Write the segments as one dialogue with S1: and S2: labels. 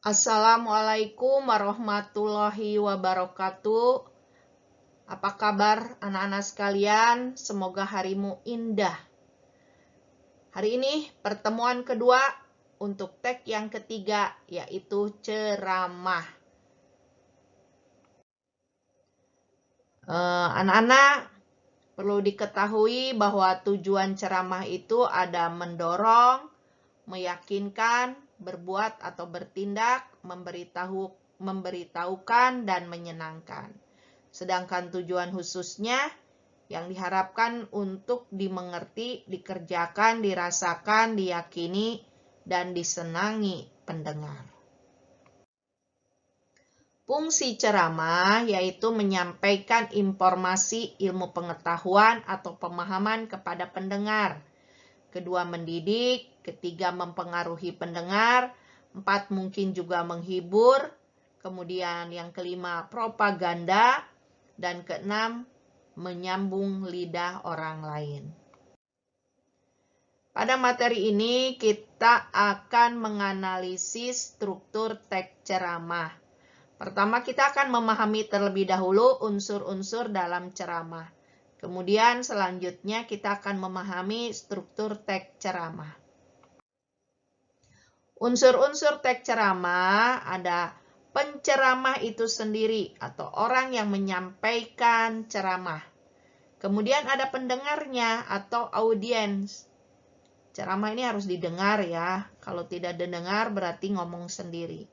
S1: Assalamualaikum warahmatullahi wabarakatuh. Apa kabar anak-anak sekalian? Semoga harimu indah. Hari ini pertemuan kedua untuk tag yang ketiga, yaitu ceramah. Anak-anak perlu diketahui bahwa tujuan ceramah itu ada mendorong, meyakinkan, berbuat atau bertindak, memberitahukan, dan menyenangkan. Sedangkan tujuan khususnya yang diharapkan untuk dimengerti, dikerjakan, dirasakan, diyakini, dan disenangi pendengar. Fungsi ceramah yaitu menyampaikan informasi ilmu pengetahuan atau pemahaman kepada pendengar. Kedua, mendidik. Ketiga, mempengaruhi pendengar. 4, mungkin juga menghibur. Kemudian yang kelima, propaganda. Dan keenam, menyambung lidah orang lain. Pada materi ini kita akan menganalisis struktur teks ceramah. Pertama, kita akan memahami terlebih dahulu unsur-unsur dalam ceramah. Kemudian selanjutnya kita akan memahami struktur teks ceramah. Unsur-unsur teks ceramah ada penceramah itu sendiri atau orang yang menyampaikan ceramah. Kemudian ada pendengarnya atau audiens. Ceramah ini harus didengar ya. Kalau tidak didengar berarti ngomong sendiri.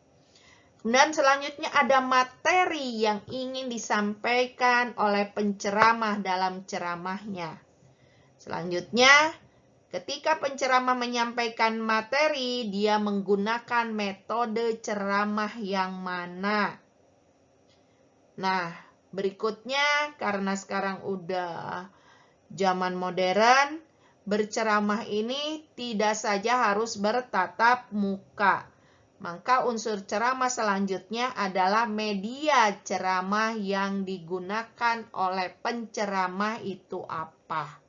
S1: Kemudian selanjutnya ada materi yang ingin disampaikan oleh penceramah dalam ceramahnya. Selanjutnya, ketika penceramah menyampaikan materi, dia menggunakan metode ceramah yang mana. Nah, berikutnya karena sekarang udah zaman modern, berceramah ini tidak saja harus bertatap muka. Maka unsur ceramah selanjutnya adalah media ceramah yang digunakan oleh penceramah itu apa.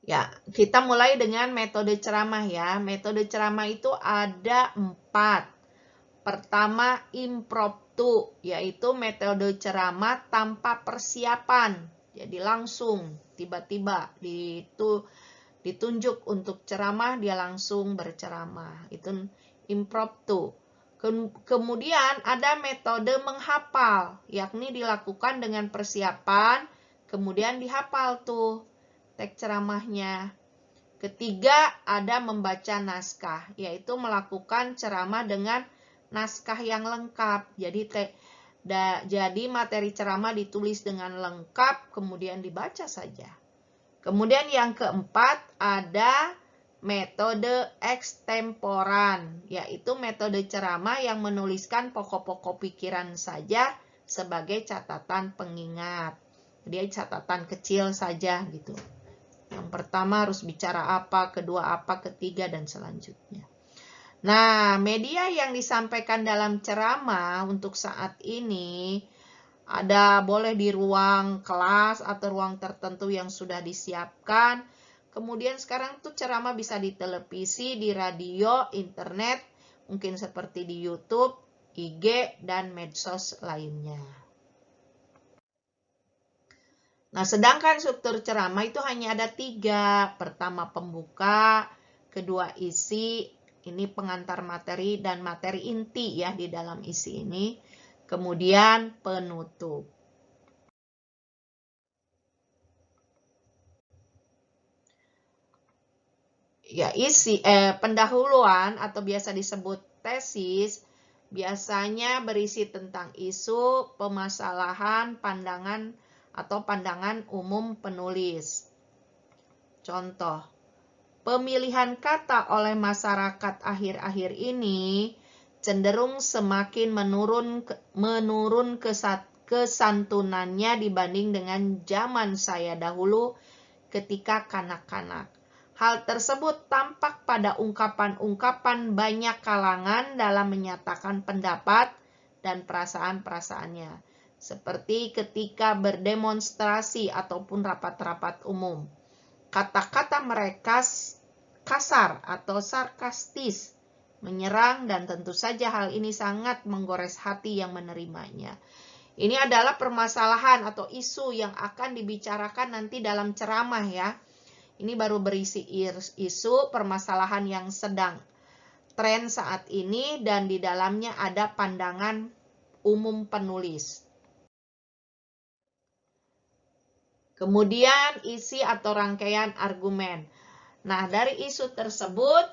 S1: Ya, kita mulai dengan metode ceramah ya. Metode ceramah itu ada 4. Pertama, impromptu, yaitu metode ceramah tanpa persiapan. Jadi langsung, tiba-tiba ditunjuk untuk ceramah, dia langsung berceramah. Itu impromptu. Kemudian ada metode menghafal, yakni dilakukan dengan persiapan, kemudian dihafal tuh teks ceramahnya. Ketiga, ada membaca naskah, yaitu melakukan ceramah dengan naskah yang lengkap. Jadi materi ceramah ditulis dengan lengkap, kemudian dibaca saja. Kemudian yang keempat ada metode ekstemporan, yaitu metode ceramah yang menuliskan pokok-pokok pikiran saja sebagai catatan pengingat. Dia catatan kecil saja gitu. Yang pertama harus bicara apa, kedua apa, ketiga, dan selanjutnya. Nah, media yang disampaikan dalam ceramah untuk saat ini ada boleh di ruang kelas atau ruang tertentu yang sudah disiapkan. Kemudian sekarang tuh ceramah bisa di televisi, di radio, internet, mungkin seperti di YouTube, IG, dan medsos lainnya. Nah, sedangkan struktur ceramah itu hanya ada 3. Pertama, pembuka, kedua, isi, ini pengantar materi dan materi inti ya di dalam isi ini. Kemudian penutup. Ya, pendahuluan atau biasa disebut tesis biasanya berisi tentang isu, permasalahan, pandangan atau pandangan umum penulis. Contoh, pemilihan kata oleh masyarakat akhir-akhir ini cenderung semakin menurun kesantunannya dibanding dengan zaman saya dahulu ketika kanak-kanak. Hal tersebut tampak pada ungkapan-ungkapan banyak kalangan dalam menyatakan pendapat dan perasaan-perasaannya, seperti ketika berdemonstrasi ataupun rapat-rapat umum. Kata-kata mereka kasar atau sarkastis menyerang, dan tentu saja hal ini sangat menggores hati yang menerimanya. Ini adalah permasalahan atau isu yang akan dibicarakan nanti dalam ceramah ya. Ini baru berisi isu permasalahan yang sedang tren saat ini dan di dalamnya ada pandangan umum penulis. Kemudian isi atau rangkaian argumen. Nah, dari isu tersebut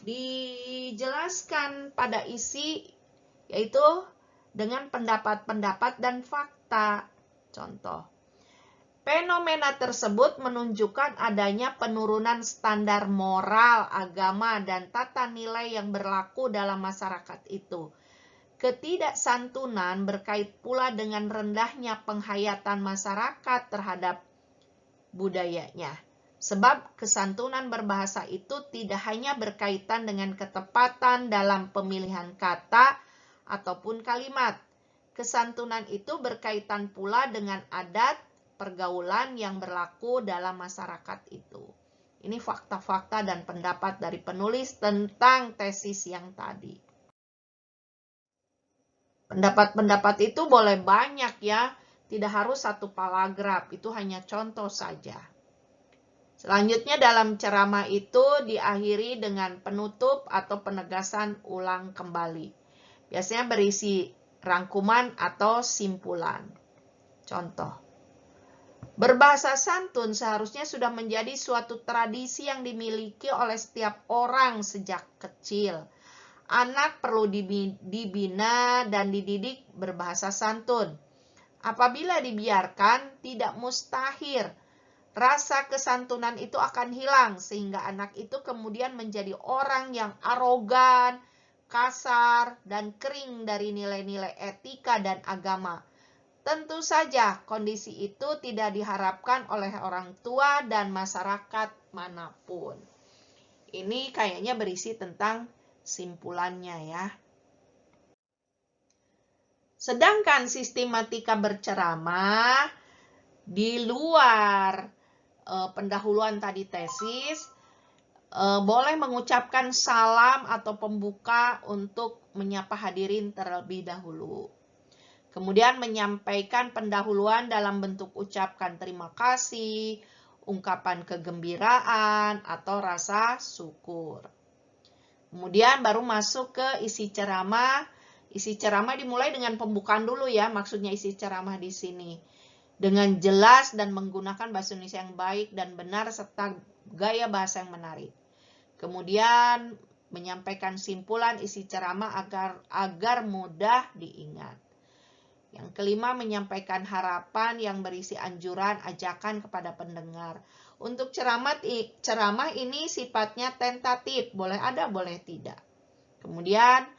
S1: dijelaskan pada isi yaitu dengan pendapat-pendapat dan fakta. Contoh, fenomena tersebut menunjukkan adanya penurunan standar moral, agama, dan tata nilai yang berlaku dalam masyarakat itu. Ketidaksantunan berkait pula dengan rendahnya penghayatan masyarakat terhadap budayanya. Sebab kesantunan berbahasa itu tidak hanya berkaitan dengan ketepatan dalam pemilihan kata ataupun kalimat. Kesantunan itu berkaitan pula dengan adat pergaulan yang berlaku dalam masyarakat itu. Ini fakta-fakta dan pendapat dari penulis tentang tesis yang tadi. Pendapat-pendapat itu boleh banyak ya, tidak harus satu paragraf, itu hanya contoh saja. Selanjutnya dalam ceramah itu diakhiri dengan penutup atau penegasan ulang kembali. Biasanya berisi rangkuman atau simpulan. Contoh, berbahasa santun seharusnya sudah menjadi suatu tradisi yang dimiliki oleh setiap orang sejak kecil. Anak perlu dibina dan dididik berbahasa santun. Apabila dibiarkan, tidak mustahil rasa kesantunan itu akan hilang sehingga anak itu kemudian menjadi orang yang arogan, kasar, dan kering dari nilai-nilai etika dan agama. Tentu saja kondisi itu tidak diharapkan oleh orang tua dan masyarakat manapun. Ini kayaknya berisi tentang simpulannya ya. Sedangkan sistematika berceramah di luar pendahuluan tadi tesis, boleh mengucapkan salam atau pembuka untuk menyapa hadirin terlebih dahulu. Kemudian menyampaikan pendahuluan dalam bentuk ucapkan terima kasih, ungkapan kegembiraan, atau rasa syukur. Kemudian baru masuk ke isi ceramah. Isi ceramah dimulai dengan pembukaan dulu ya, maksudnya isi ceramah di sini. Dengan jelas dan menggunakan bahasa Indonesia yang baik dan benar serta gaya bahasa yang menarik. Kemudian menyampaikan simpulan isi ceramah agar mudah diingat. Yang kelima, menyampaikan harapan yang berisi anjuran, ajakan kepada pendengar. Untuk ceramah ini sifatnya tentatif, boleh ada, boleh tidak. Kemudian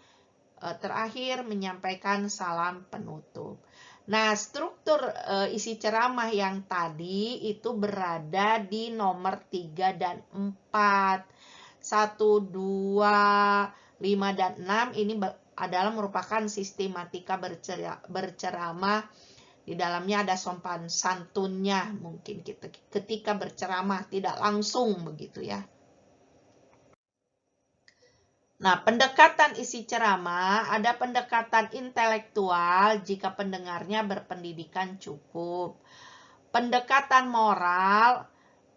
S1: terakhir menyampaikan salam penutup. Nah, struktur isi ceramah yang tadi itu berada di nomor 3 dan 4. 1, 2, 5, dan 6 ini adalah merupakan sistematika berceramah. Di dalamnya ada sopan santunnya mungkin ketika berceramah, tidak langsung begitu ya. Nah, pendekatan isi ceramah, ada pendekatan intelektual jika pendengarnya berpendidikan cukup. Pendekatan moral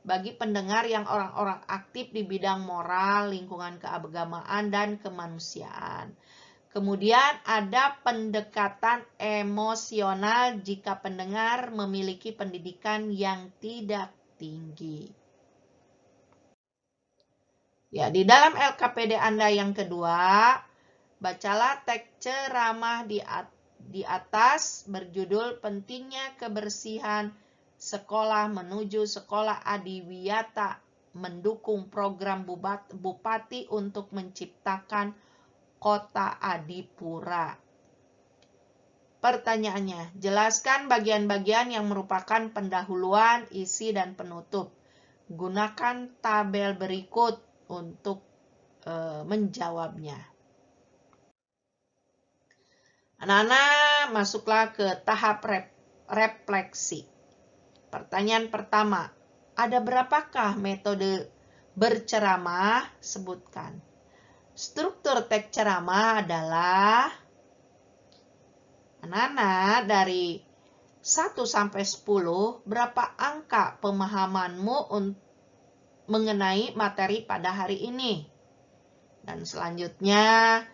S1: bagi pendengar yang orang-orang aktif di bidang moral, lingkungan keagamaan, dan kemanusiaan. Kemudian ada pendekatan emosional jika pendengar memiliki pendidikan yang tidak tinggi. Ya, di dalam LKPD Anda yang kedua, bacalah teks ceramah di atas berjudul Pentingnya Kebersihan Sekolah Menuju Sekolah Adiwiyata Mendukung Program Bupati untuk Menciptakan Kota Adipura. Pertanyaannya, jelaskan bagian-bagian yang merupakan pendahuluan, isi, dan penutup. Gunakan tabel berikut untuk menjawabnya. Anak-anak, masuklah ke tahap refleksi. Pertanyaan pertama, ada berapakah metode berceramah? Sebutkan. Struktur teks ceramah adalah anak-anak dari 1 sampai 10, berapa angka pemahamanmu mengenai materi pada hari ini? Dan selanjutnya,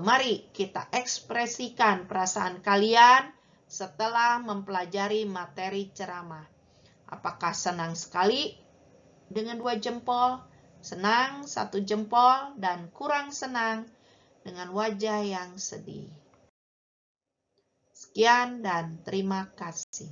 S1: mari kita ekspresikan perasaan kalian setelah mempelajari materi ceramah. Apakah senang sekali dengan 2 jempol, senang 1 jempol, dan kurang senang dengan wajah yang sedih? Sekian dan terima kasih.